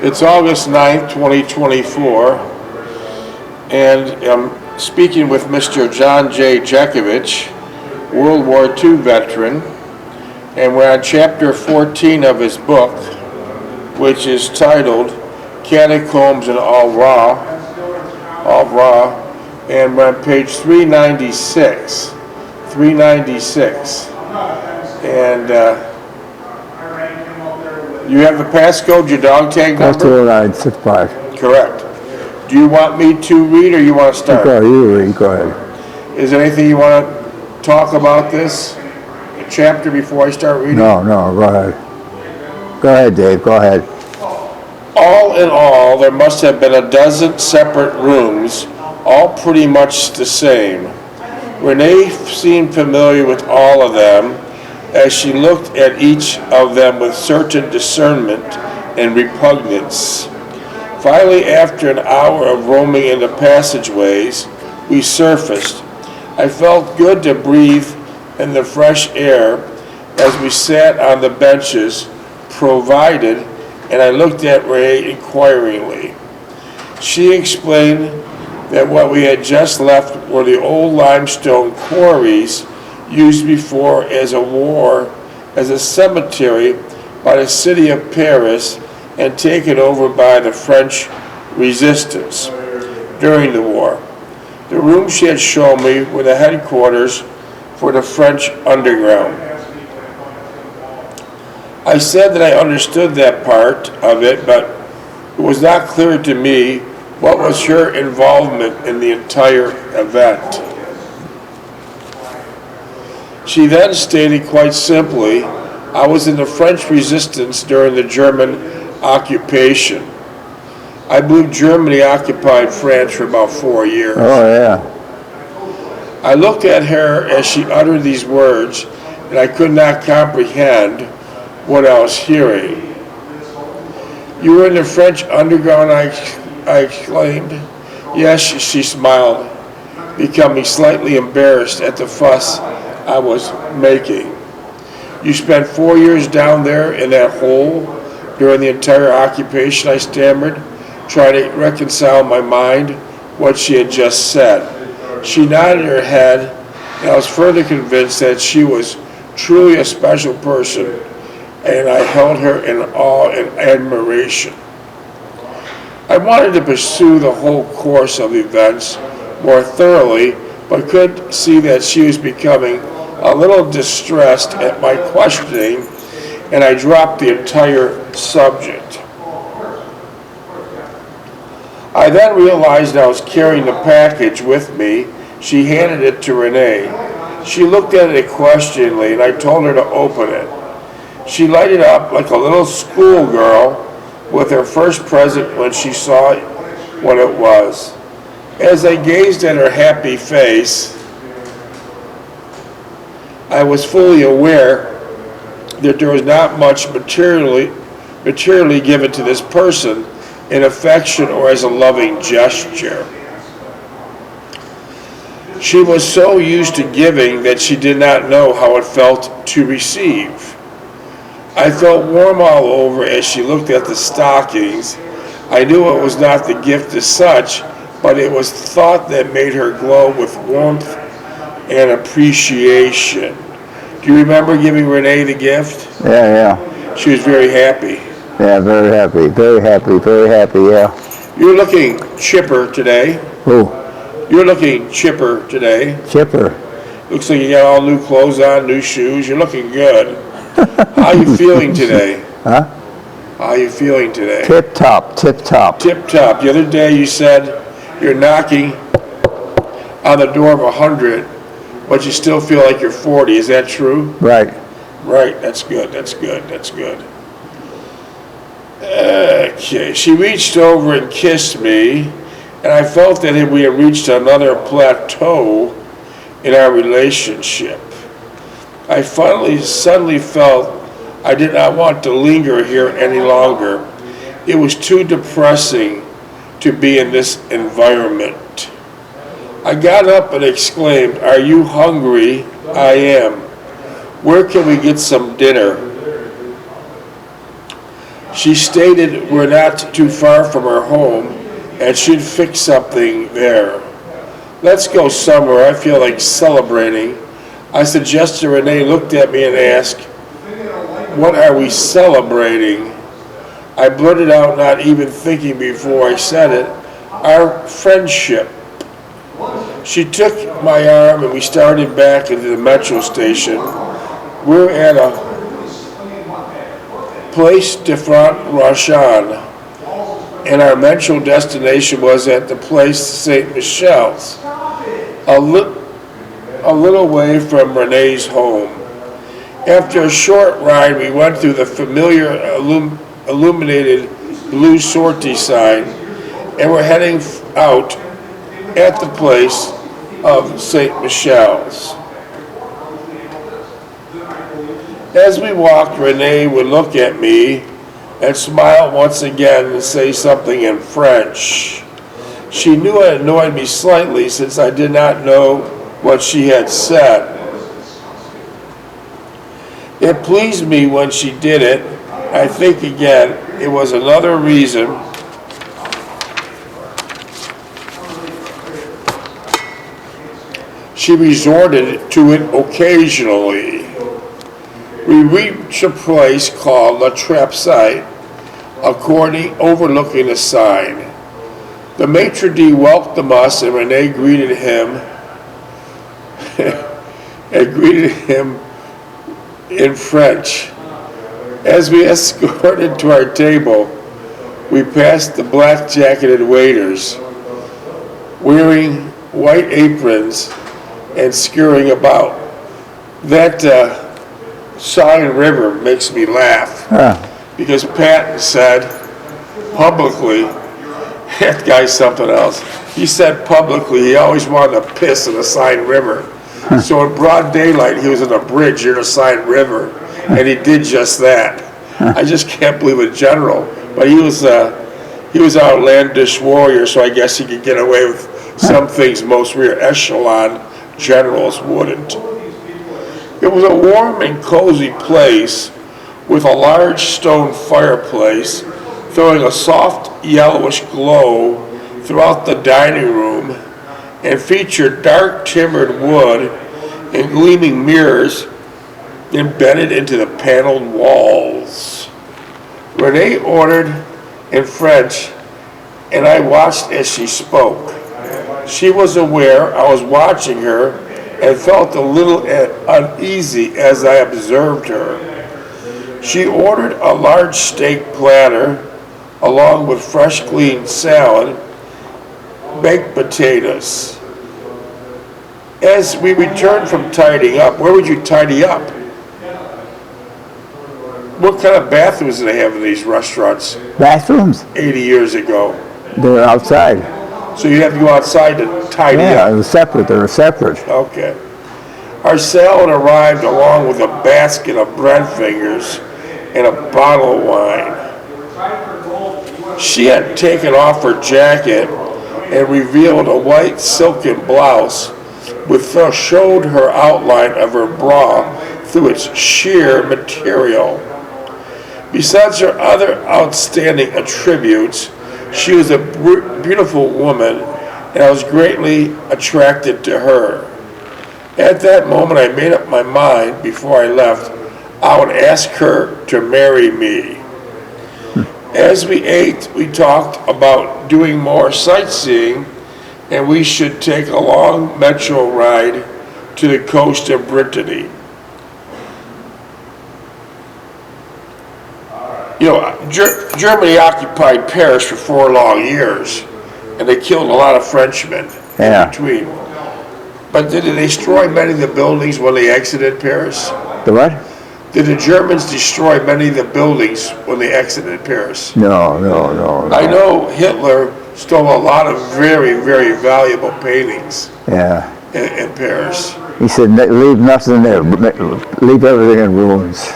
It's August 9th, 2024, and I'm speaking with Mr. John J. Jeckovich, World War II veteran, and we're on chapter 14 of his book, which is titled Catacombs and All Raw, and we're on page 396. And you have the passcode, your dog tag number? 20965. Correct. Do you want me to read or you want to start? You read, go ahead. Is there anything you want to talk about this chapter before I start reading? No, go ahead. Go ahead, Dave, go ahead. All in all, there must have been a dozen separate rooms, all pretty much the same. Renee seemed familiar with all of them, as she looked at each of them with certain discernment and repugnance. Finally, after an hour of roaming in the passageways, we surfaced. I felt good to breathe in the fresh air as we sat on the benches provided, and I looked at Ray inquiringly. She explained that what we had just left were the old limestone quarries used before as a cemetery by the city of Paris and taken over by the French resistance during the war. The rooms she had shown me were the headquarters for the French underground. I said that I understood that part of it, but it was not clear to me what was her involvement in the entire event. She then stated quite simply, I was in the French resistance during the German occupation. I believe Germany occupied France for about 4 years. Oh, yeah. I looked at her as she uttered these words, and I could not comprehend what I was hearing. You were in the French underground, I exclaimed. Yes, she smiled, becoming slightly embarrassed at the fuss I was making. You spent 4 years down there in that hole during the entire occupation, I stammered, trying to reconcile in my mind what she had just said. She nodded her head, and I was further convinced that she was truly a special person, and I held her in awe and admiration. I wanted to pursue the whole course of events more thoroughly, but could see that she was becoming a little distressed at my questioning, and I dropped the entire subject. I then realized I was carrying the package with me. She handed it to Renee. She looked at it questioningly, and I told her to open it. She lighted up like a little schoolgirl with her first present when she saw what it was. As I gazed at her happy face, I was fully aware that there was not much materially given to this person in affection or as a loving gesture. She was so used to giving that she did not know how it felt to receive. I felt warm all over as she looked at the stockings. I knew it was not the gift as such, but it was thought that made her glow with warmth and appreciation. Do you remember giving Renee the gift? Yeah. She was very happy. Yeah, very happy, yeah. You're looking chipper today. Who? You're looking chipper today. Chipper. Looks like you got all new clothes on, new shoes. You're looking good. How are you feeling today? Huh? How are you feeling today? Tip top. Tip top. The other day you said you're knocking on the door of 100, but you still feel like you're 40. Is that true? Right. That's good. Okay, she reached over and kissed me, and I felt that we had reached another plateau in our relationship. I suddenly felt I did not want to linger here any longer. It was too depressing to be in this environment. I got up and exclaimed, "Are you hungry?" "I am." "Where can we get some dinner?" She stated we're not too far from her home and should fix something there. Let's go somewhere. I feel like celebrating. I suggested. Renee looked at me and asked, what are we celebrating? I blurted out, not even thinking before I said it, our friendship. She took my arm and we started back into the metro station. We're at a Place de Front-Rochan, and our metro destination was at the Place St. Michel's, a little way from Renee's home. After a short ride, we went through the familiar illuminated blue sortie sign, and we're heading out at the place of St. Michel's. As we walked, Renee would look at me and smile once again and say something in French. She knew it annoyed me slightly since I did not know what she had said. It pleased me when she did it. I think again, it was another reason she resorted to it occasionally. We reached a place called La Trappe, overlooking the sign. The maitre d' welcomed us, and Renee greeted him in French. As we escorted to our table, we passed the black-jacketed waiters, wearing white aprons and scurrying about. That Rhine River makes me laugh, because Patton said publicly, that guy's something else. He said publicly he always wanted to piss in the Rhine River. So in broad daylight, he was in a bridge near the Rhine River, and he did just that. I just can't believe a general, but he was an outlandish warrior, so I guess he could get away with some things most rear echelon generals wouldn't. It was a warm and cozy place with a large stone fireplace throwing a soft yellowish glow throughout the dining room, and featured dark timbered wood and gleaming mirrors embedded into the paneled walls. Renee ordered in French, and I watched as she spoke. She was aware I was watching her and felt a little uneasy as I observed her. She ordered a large steak platter along with fresh clean salad, baked potatoes. As we returned from tidying up, where would you tidy up? What kind of bathrooms do they have in these restaurants? Bathrooms? 80 years ago. They're outside. So you have to go outside to tidy up? Yeah, they're separate. Okay. Our salad arrived along with a basket of bread fingers and a bottle of wine. She had taken off her jacket and revealed a white silken blouse which showed her outline of her bra through its sheer material. Besides her other outstanding attributes, she was a beautiful woman, and I was greatly attracted to her. At that moment, I made up my mind before I left, I would ask her to marry me. As we ate, we talked about doing more sightseeing, and we should take a long metro ride to the coast of Brittany. You know, Germany occupied Paris for 4 long years, and they killed a lot of Frenchmen in between. But did they destroy many of the buildings when they exited Paris? The what? Did the Germans destroy many of the buildings when they exited Paris? No. I know Hitler stole a lot of very, very valuable paintings in Paris. He said, leave nothing there, leave everything in ruins.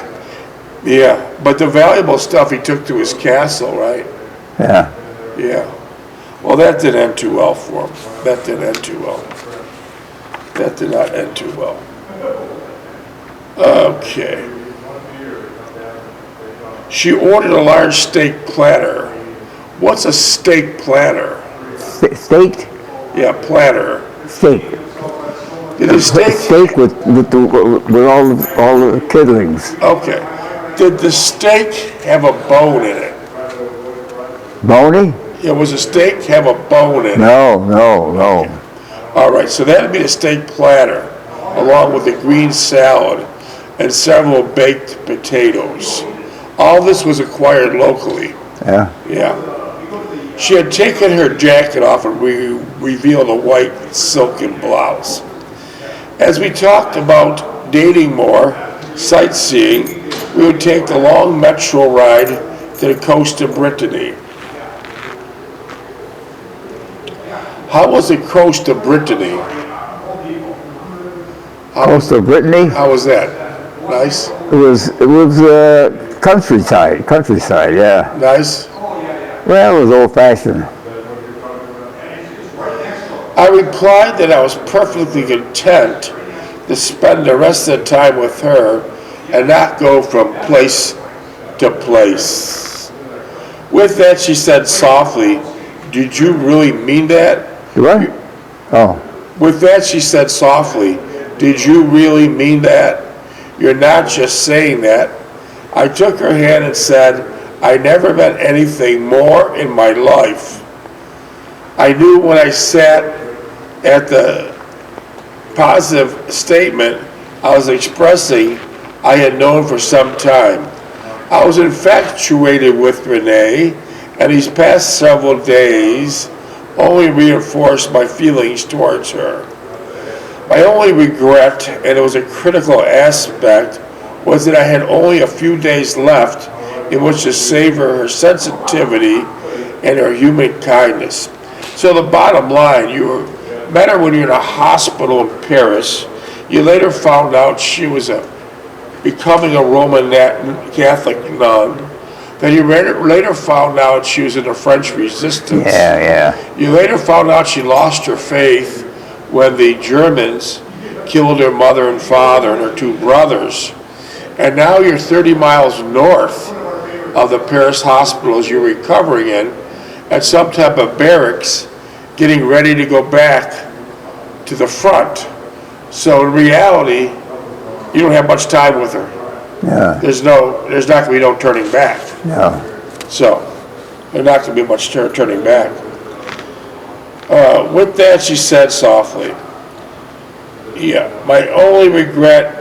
Yeah, but the valuable stuff he took to his castle, right? Yeah. Well, that didn't end too well for him. That did not end too well. Okay. She ordered a large steak platter. What's a steak platter? Steak? Yeah, platter. Steak. Did the steak... Steak with all the kidlings. Okay. Did the steak have a bone in it? Bony? Yeah, was the steak have a bone in it? No. All right, so that would be a steak platter, along with a green salad and several baked potatoes. All this was acquired locally. Yeah. Yeah. She had taken her jacket off and revealed a white silken blouse. As we talked about dating more, sightseeing, we would take the long metro ride to the coast of Brittany. How was the coast of Brittany? Coast of Brittany? How was that? Nice? It was countryside, yeah. Nice? Well, it was old-fashioned. I replied that I was perfectly content to spend the rest of the time with her and not go from place to place. With that, she said softly, "Did you really mean that?" What? Oh. With that, she said softly, "Did you really mean that? You're not just saying that." I took her hand and said, "I never meant anything more in my life." I knew when I sat at the positive statement I was expressing I had known for some time. I was infatuated with Renee, and these past several days only reinforced my feelings towards her. My only regret, and it was a critical aspect, was that I had only a few days left in which to savor her sensitivity and her human kindness. So the bottom line, you met her when you were in a hospital in Paris. You later found out she was becoming a Roman Catholic nun. Then you later found out she was in the French Resistance. Yeah. You later found out she lost her faith when the Germans killed her mother and father and her two brothers. And now you're 30 miles north of the Paris hospitals you're recovering in at some type of barracks, getting ready to go back to the front. So in reality, you don't have much time with her. Yeah. There's not going to be no turning back. No. So there's not going to be much turning back. With that, she said softly, "Yeah, my only regret,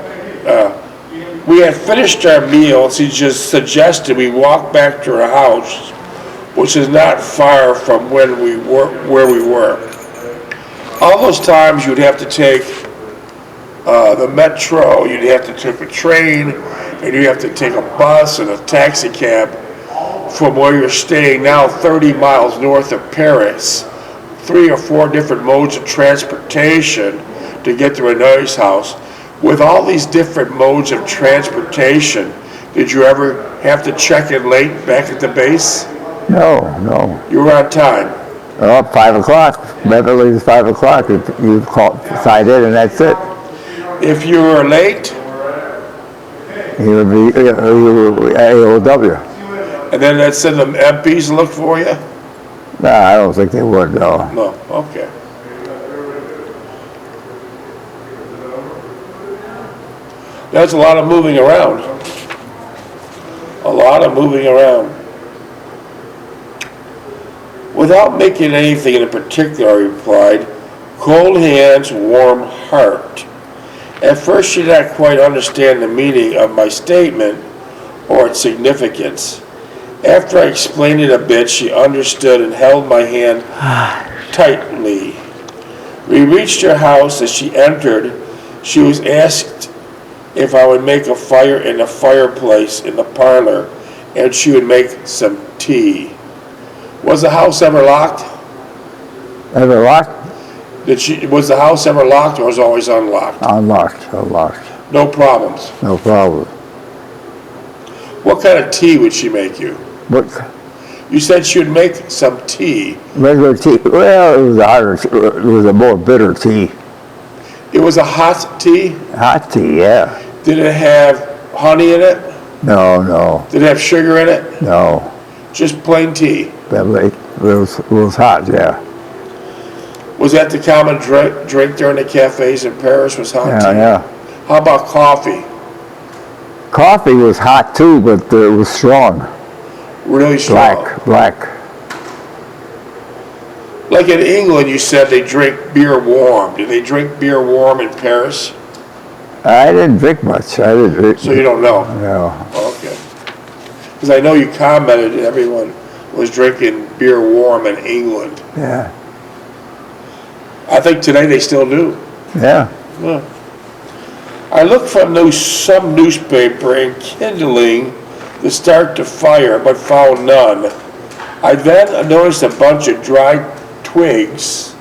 we had finished our meal, and she just suggested we walk back to her house, which is not far from where we were. All those times you'd have to take the metro, you'd have to take a train, and you'd have to take a bus and a taxi cab from where you're staying now 30 miles north of Paris, 3 or 4 different modes of transportation to get to Renee's house. With all these different modes of transportation, did you ever have to check in late back at the base?" No. You were on time. Well, 5 o'clock. Beverly's 5 o'clock. You sign in and that's it. If you were late, You would be AOW. and then they'd send them MPs to look for you? No, I don't think they would, no. No, okay. That's a lot of moving around. A lot of moving around. Without making anything in particular, I replied, "Cold hands, warm heart." At first she did not quite understand the meaning of my statement or its significance. After I explained it a bit, she understood and held my hand tightly. We reached her house. As she entered, she was asked if I would make a fire in the fireplace in the parlor, and she would make some tea. Was the house ever locked? Ever locked? Was the house ever locked or was it always unlocked? Unlocked. No problems. No problem. What kind of tea would she make you? What? You said she would make some tea. Regular tea. Well, it was a harder, it was a more bitter tea. It was a hot tea? Hot tea, yeah. Did it have honey in it? No. Did it have sugar in it? No. Just plain tea? It was hot, yeah. Was that the common drink during the cafes in Paris, was hot tea? Yeah. How about coffee? Coffee was hot too, but it was strong. Really strong? Black. Like in England, you said they drink beer warm. Do they drink beer warm in Paris? I didn't drink much. So you don't know? No. Okay. Because I know you commented everyone was drinking beer warm in England. Yeah. I think today they still do. Yeah. I looked from some newspaper enkindling to start the fire, but found none. I then noticed a bunch of dry twigs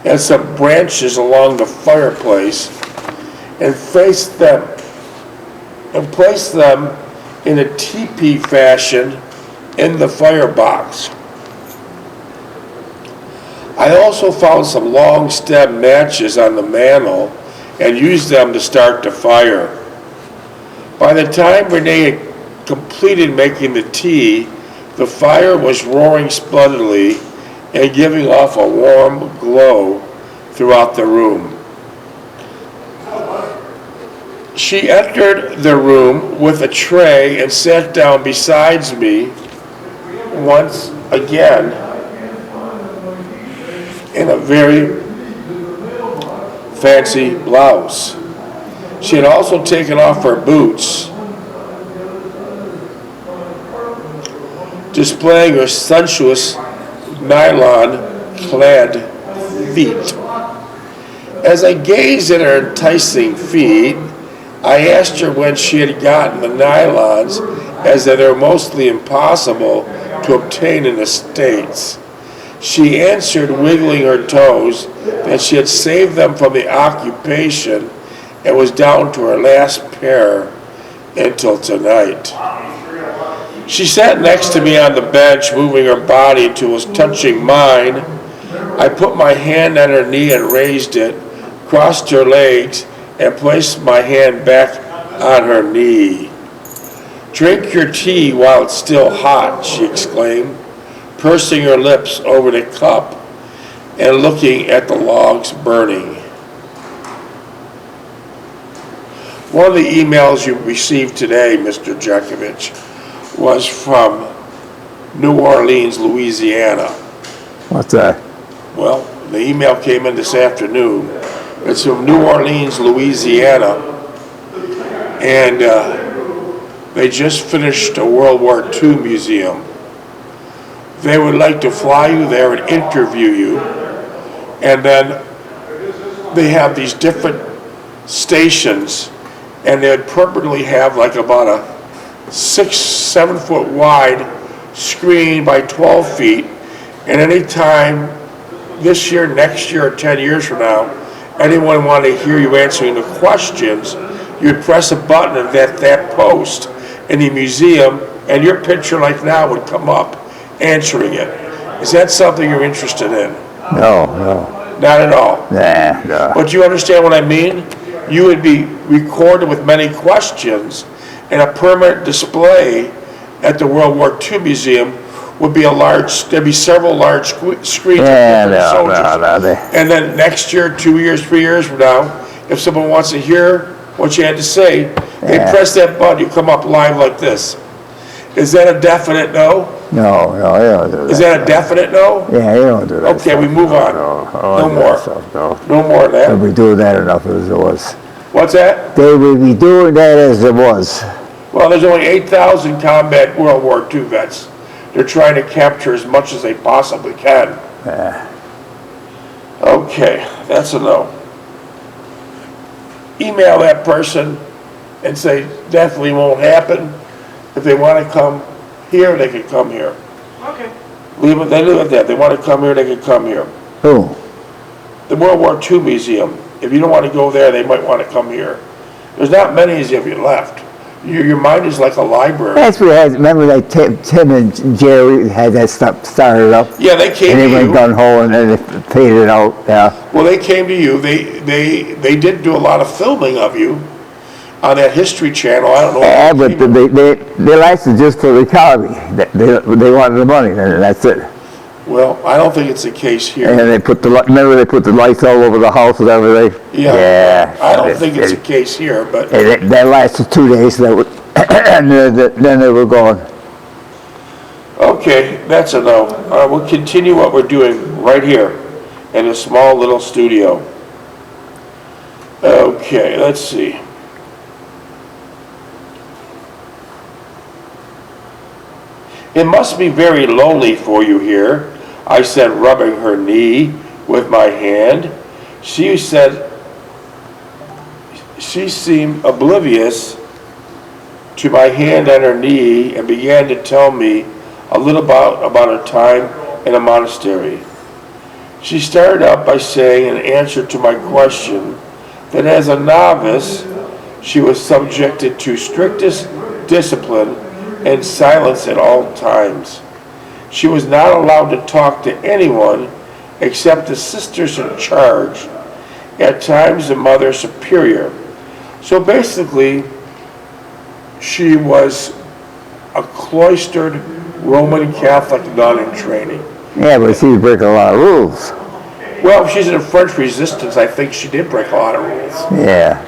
and some branches along the fireplace and placed them in a teepee fashion in the firebox. I also found some long stem matches on the mantel and used them to start the fire. By the time Renee had completed making the tea, the fire was roaring splendidly and giving off a warm glow throughout the room. She entered the room with a tray and sat down beside me once again in a very fancy blouse. She had also taken off her boots, displaying her sensuous nylon-clad feet. As I gazed at her enticing feet, I asked her when she had gotten the nylons, as they are mostly impossible to obtain in the States. She answered, wiggling her toes, that she had saved them from the occupation and was down to her last pair until tonight. She sat next to me on the bench, moving her body till it was touching mine. I put my hand on her knee and raised it, crossed her legs, and placed my hand back on her knee. "Drink your tea while it's still hot," she exclaimed, pursing her lips over the cup and looking at the logs burning. One of the emails you received today, Mr. Jeckovich, was from New Orleans, Louisiana. What's that? Well, the email came in this afternoon. It's from New Orleans, Louisiana, and they just finished a World War II museum. They would like to fly you there and interview you, and then they have these different stations, and they'd purportedly have like about a 6-7 foot wide screen by 12 feet, and any time this year, next year, or 10 years from now, anyone wanted to hear you answering the questions, you'd press a button and that post in the museum, and your picture like now would come up answering it. Is that something you're interested in? No. Not at all? Nah. But you understand what I mean? You would be recorded with many questions, and a permanent display at the World War II Museum would be there'd be several large screens of different soldiers. And then next year, 2 years, 3 years from now, if someone wants to hear what you had to say, they press that button, you come up live like this. Is that a definite no? No, you don't do that. Is that a definite no? Yeah, you don't do that. Okay, we move on. No more. No more of that. They'll be doing that enough as it was. What's that? They will be doing that as it was. Well, there's only 8,000 combat World War II vets. They're trying to capture as much as they possibly can. Okay, that's a no. Email that person and say definitely won't happen. If they want to come here, they can come here. Okay. They live at that. They want to come here, they can come here. Who? The World War II Museum. If you don't want to go there, they might want to come here. There's not many of you left. Your mind is like a library. That's what had, remember that Tim and Jerry had that stuff started up? Yeah, they came to and you. they went gun hole and then they faded out, yeah. Well, they came to you. They did do a lot of filming of you, on that History Channel. I don't know. Yeah, but they lasted just for the economy. They wanted the money, and that's it. Well, I don't think it's the case here. And they put remember they put the lights all over the house and everything? Yeah. I don't think it's the case here, but. That lasted 2 days, and then they were gone. Okay, that's a no. We'll continue what we're doing right here in a small little studio. Okay, let's see. It must be very lonely for you here, I said, rubbing her knee with my hand. She said she seemed oblivious to my hand on her knee and began to tell me a little about her time in a monastery. She started out by saying in answer to my question that as a novice she was subjected to strictest discipline and silence at all times. She was not allowed to talk to anyone except the sisters in charge, at times the Mother Superior. So basically, she was a cloistered Roman Catholic nun in training. Yeah, but she was breaking a lot of rules. Well, if she's in the French Resistance, I think she did break a lot of rules. Yeah.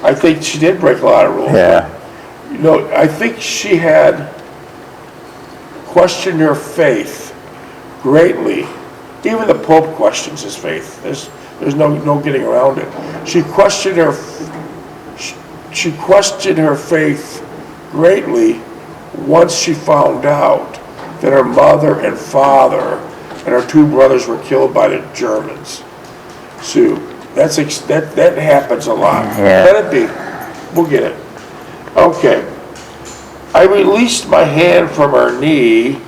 I think she did break a lot of rules. Yeah. You know, I think she had questioned her faith greatly. Even the Pope questions his faith. There's no getting around it. She questioned her faith greatly once she found out that her mother and father and her two brothers were killed by the Germans. So that happens a lot. Yeah. Let it be. We'll get it. Okay. I released my hand from her knee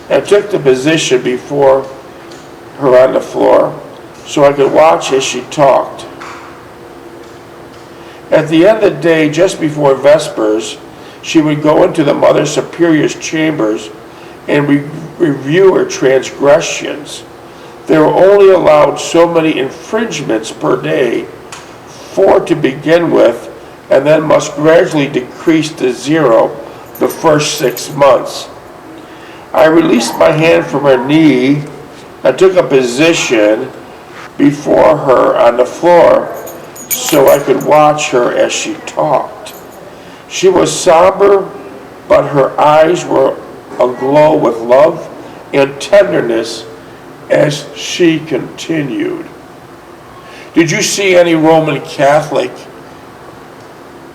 and took the position before her on the floor so I could watch as she talked. At the end of the day, just before Vespers, she would go into the Mother Superior's chambers and review her transgressions. They were only allowed so many infringements per day, 4 to begin with, and then must gradually decrease to 0 the first 6 months. I released my hand from her knee and took a position before her on the floor so I could watch her as she talked. She was somber, but her eyes were aglow with love and tenderness as she continued. Did you see any Roman Catholic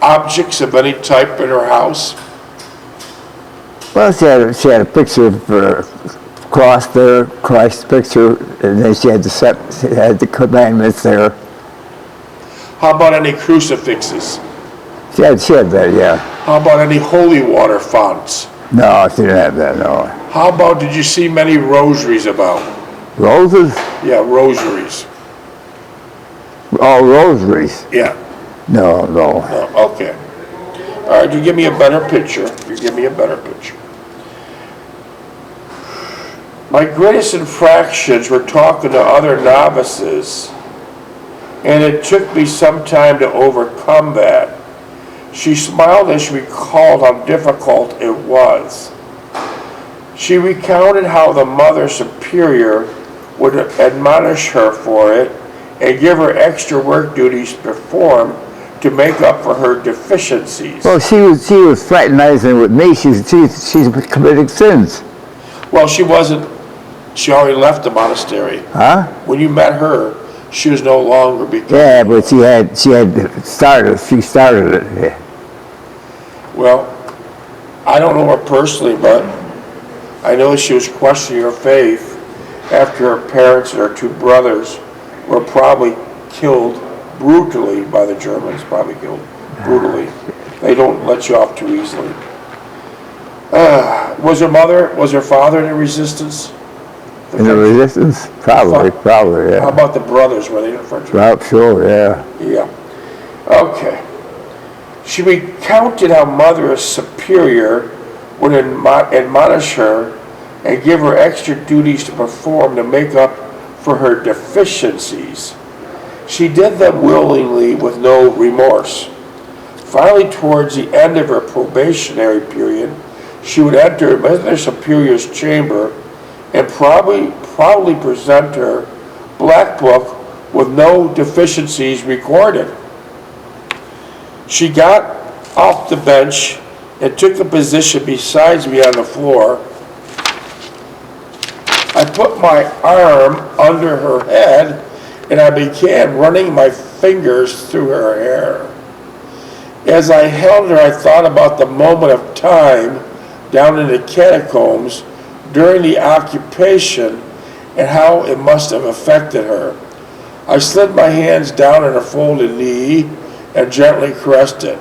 objects of any type in her house? Well, she had a picture of her cross there, Christ's picture, and then she had the commandments there. How about any crucifixes? She had that, yeah. How about any holy water fonts? No, she didn't have that, no. How about, did you see many rosaries about? Roses? Yeah, rosaries. Oh, rosaries? Yeah. No. No, okay. All right, you give me a better picture. My greatest infractions were talking to other novices, and it took me some time to overcome that. She smiled as she recalled how difficult it was. She recounted how the Mother Superior would admonish her for it and give her extra work duties to perform to make up for her deficiencies. Well, she was fraternizing with me. She's committing sins. Well, she wasn't. She already left the monastery. Huh? When you met her, she was no longer becoming. Yeah, but she started it. Yeah. Well, I don't know her personally, but I know she was questioning her faith after her parents and her two brothers were probably killed brutally by the Germans, brutally. They don't let you off too easily. Was her father in the resistance? In the resistance? Probably, yeah. How about the brothers? Were they in the French? Well, sure, yeah. Yeah. Okay. She recounted how Mother Superior would admonish her and give her extra duties to perform to make up for her deficiencies. She did them willingly with no remorse. Finally, towards the end of her probationary period, she would enter Mr. Superior's chamber and proudly present her black book with no deficiencies recorded. She got off the bench and took a position beside me on the floor. I put my arm under her head and I began running my fingers through her hair. As I held her, I thought about the moment of time down in the catacombs during the occupation and how it must have affected her. I slid my hands down on her folded knee and gently caressed it.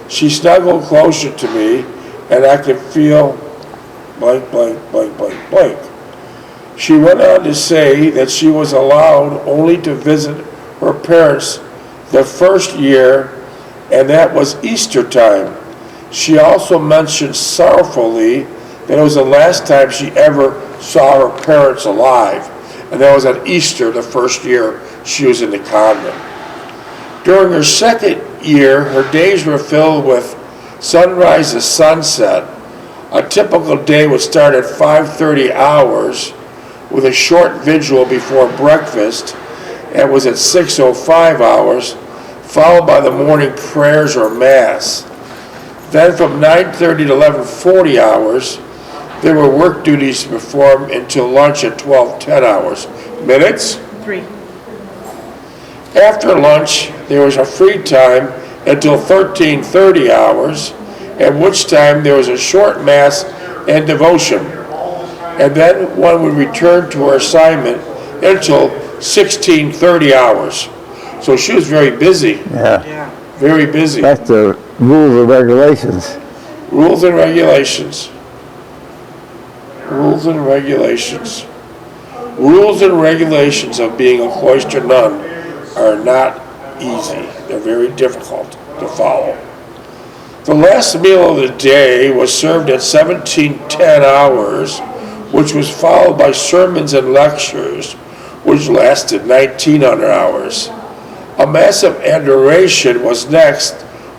She snuggled closer to me and I could feel blank, blank, blank, blank, blank. She went on to say that she was allowed only to visit her parents the first year, and that was Easter time. She also mentioned sorrowfully that it was the last time she ever saw her parents alive, and that was on Easter the first year she was in the convent. During her second year, her days were filled with sunrise to sunset. A typical day would start at 5:30 hours with a short vigil before breakfast, and was at 6:05 hours, followed by the morning prayers or mass. Then from 9:30 to 11:40 hours, there were work duties to perform until lunch at 12:10 hours. Minutes? 3. After lunch, there was a free time until 13:30 hours, at which time there was a short mass and devotion. And then one would return to her assignment until 16:30 hours. So she was very busy, Yeah. very busy. That's the rules and regulations. Rules and regulations. Rules and regulations. Rules and regulations of being a cloister nun are not easy. They're very difficult to follow. The last meal of the day was served at 17:10 hours, which was followed by sermons and lectures, which lasted 1900 hours. A mass of adoration was next,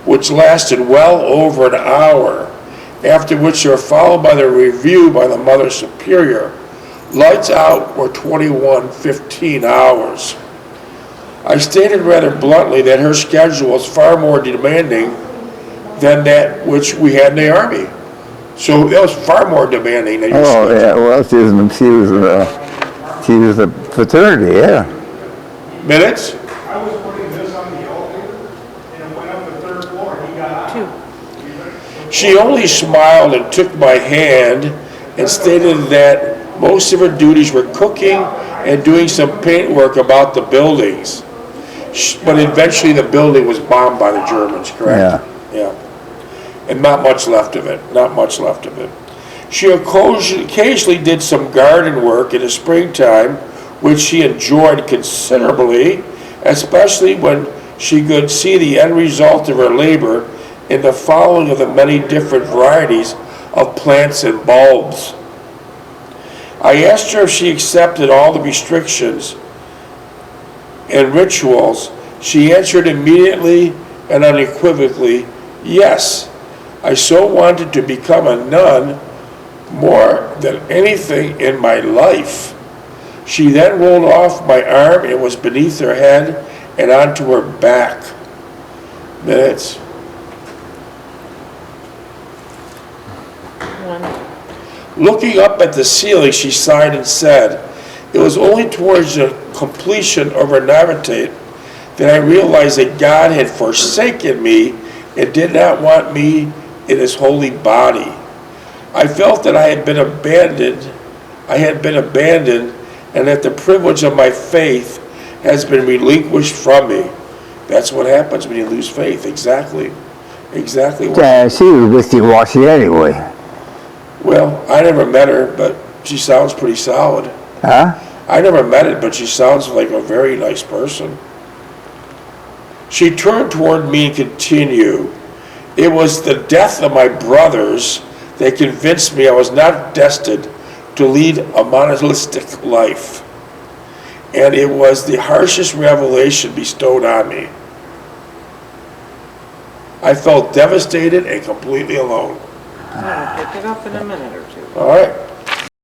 which lasted well over an hour, after which they were followed by the review by the Mother Superior. Lights out were 21:15 hours. I stated rather bluntly that her schedule was far more demanding than that which we had in the Army. So that was far more demanding than your Oh, schedule. yeah, well, she was a fraternity, yeah. Minutes? I was putting this on the elevator, and it went up the third floor, and he got out. 2. She only smiled and took my hand and stated that most of her duties were cooking and doing some paint work about the buildings. But eventually the building was bombed by the Germans, correct? Yeah. And not much left of it, not much left of it. She occasionally did some garden work in the springtime, which she enjoyed considerably, especially when she could see the end result of her labor in the following of the many different varieties of plants and bulbs. I asked her if she accepted all the restrictions and rituals. She answered immediately and unequivocally, yes. I so wanted to become a nun more than anything in my life. She then rolled off my arm and was beneath her head and onto her back. Minutes. 1. Looking up at the ceiling, she sighed and said, it was only towards the completion of her novitiate that I realized that God had forsaken me and did not want me in his holy body. I felt that I had been abandoned, and that the privilege of my faith has been relinquished from me. That's what happens when you lose faith, exactly. Exactly what. Yeah, she was wishy-washy anyway. Well, I never met her, but she sounds pretty solid. Huh? I never met her, but she sounds like a very nice person. She turned toward me and continued, it was the death of my brothers that convinced me I was not destined to lead a monastic life. And it was the harshest revelation bestowed on me. I felt devastated and completely alone. I'll pick it up in a minute or two. All right.